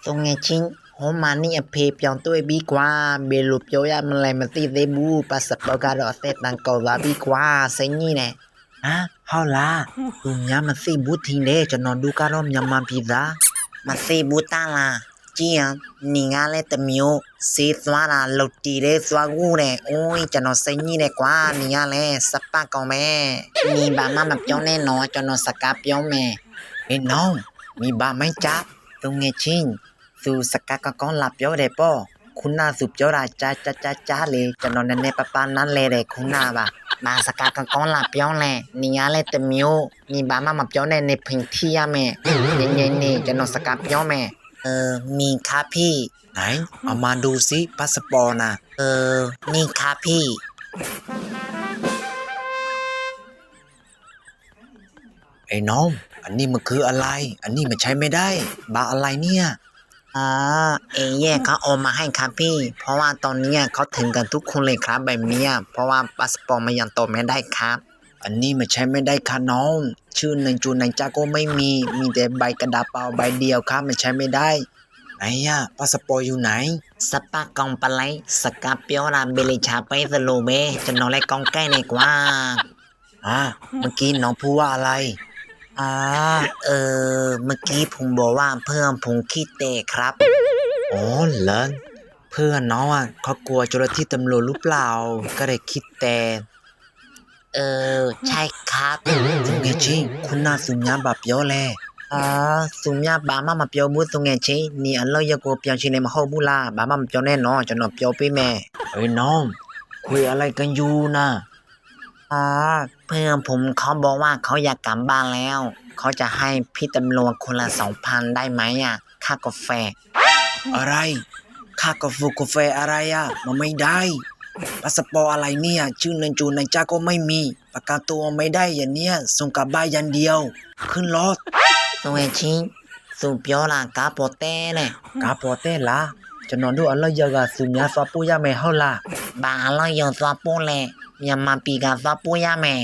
Tôi nghe chính hôm mà ni phê pion tôi bi qua bê lụp cho ya mình lại mà ti tế bu pa sập bao gà đỏ xe đang cầu và bi qua sẽ nhi nè hả how là tụi nhà mà si bút thì nè cho nó đu cá rôm nhà mà pizza mà si bút ta là chi à ni ngã lên tầm miêu si xóa là lột tì đấy xóa gu nè ôi cho nó sẽ nhi nè quá ni ngã lên sắp pa cầu mẹ ni bà mà cho nên nó cho nó sạc cáp yo mẹ ê no mi bà mấy cháp tôi nghe chính su saka con lạp yo de po kuna su cho ra cha le cho nó nè papa nan le de kuna bà saka con lạp yo le ni ngã lên tầm miêu ni bà mà cho nên nè phình thi à mẹ nè cho nó saka yo mẹมีครับพี่ไหนเอามาดูซิพาสปอร์ตนะนี่ครับพี่ไอ้น้องอันนี้มันคืออะไรอันนี้มันใช้ไม่ได้บาอะไรเนี่ยอ๋อเอเย่เขาเอามาให้ครับพี่เพราะว่าตอนนี้เขาถึงกันทุกคนเลยครับแบบนี้เพราะว่าพาสปอร์ตมันยังโตไม่ได้ครับอันนี้มันใช้ไม่ได้ค่ะน้องชื่อหนึ่งจูนหนึ่งจาก็ไม่มีแต่ใบกระดาษเปล่าใบเดียวครับมันใช้ไม่ได้ไหนอะพาสปอร์ตอยู่ไหนสปากองปลาไหลสกาเปียวราเบลิชาไปสโลเบจะนอนไล่กองใกล้ในกว่าเมื่อกี้น้องพูดว่าอะไรเมื่อกี้ผมบอกว่าเพื่อนผมขี้เตะครับอ๋อเหรอเพื่อนน้องเขากลัวเจ้าหน้าที่ตำรวจหรือเปล่าก็เลยคิดแต่ใช่ครับสุเงชิคุณน่าสุญญาบับเยอะเลยสุญญาบามาเปียวบุสุเงชินี่อันเราอยากเปียวชิเลมาเข้าบุลาบามาเปียวแน่นอนจะนอนเปียวไปแม่เฮ้ยน้องคุยอะไรกันอยู่นะเพื่อนผมเขาบอกว่าเขาอยากกลับบ้านแล้วเขาจะให้พี่ตำรวจคนละ 2,000 ได้ไหมค่ากาแฟอะไรค่ากาแฟอะไรมันไม่ได้พาสปอร์ตอะไรเนี่ยชื่อนันจูนในจ้าก็ไม่มีประกันตัวไม่ได้อย่างเนี้ยส่งกลับบ้านยันเดียวขึ้นรถตรงชิสุเปียวล่ะกาโปเต้เนี่ยกาโปเต้ล่ะจะนอนดูอันละยากาสุญญาสวาปูยาแม่เฮาล่ะบาอันละยาสวาปูแหละอย่ามาปีกาสวาปูยาแม่